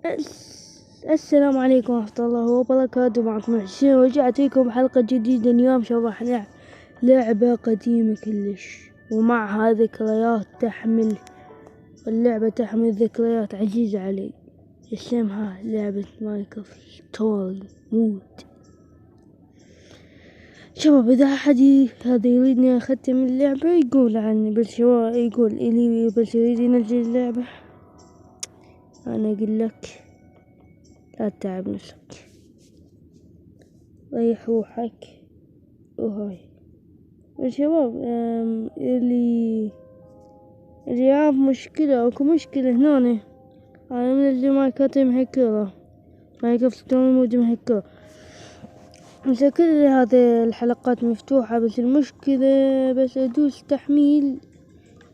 السلام عليكم ورحمة الله وبركاته. معكم حسين، ورجعت لكم بحلقة جديدة. اليوم شرحنا لعبة قديمة كلش ومعها ذكريات اللعبة تحمل ذكريات عزيزة علي. اسمها لعبة ماينكرافت ستوري مود. شباب، إذا أحد هذا يريدني أختم اللعبة يقول عني بالشباب، يقول إلي بس يريد ينزل اللعبة، أنا أقول لك لا تتعب نفسك، ريح روحك. وهاي الشباب، اللي يعرف مشكلة اكو مشكلة هنا، انا منزل مايكات مهكرة، مايكروفت ستوري مود مهكرة. هسه كل هذه الحلقات مفتوحة، بس المشكلة بس ادوس تحميل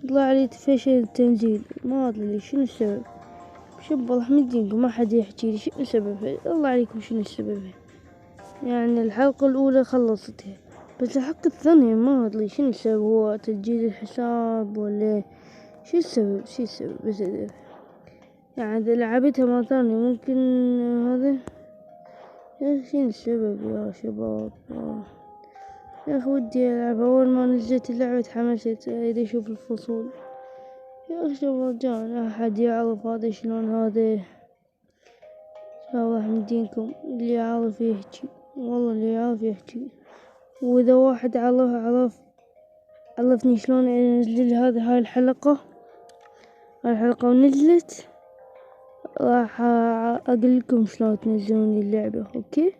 يطلع لي فشل التنزيل. ما ادري ليش، شنو السبب؟ شوف راح مدينكم ما حد يحكي لي شنو السبب. الله عليكم شنو السبب؟ يعني الحلقة الأولى خلصتها، بس الحلقة الثانية ما أدري شنو السبب. هو تسجيل الحساب ولا شو السبب؟ بس يعني إذا لعبتها مرة ثانية ممكن هذا. يا شنو السبب يا شباب؟ يا أخي ودي ألعب. أول ما نزلت اللعبة تحمست أريد أشوف الفصول. يا أخي رجال، أحد يعرف هذا شلون هذا؟ راح مدينكم اللي يعرف يحكي، والله اللي يعرف يحكي. واذا واحد عرفني شلون انزل هاي الحلقة ونزلت، راح اقول لكم شلون تنزلون اللعبة. اوكي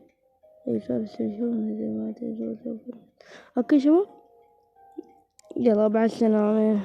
اوكي شباب، يلا مع السلامة.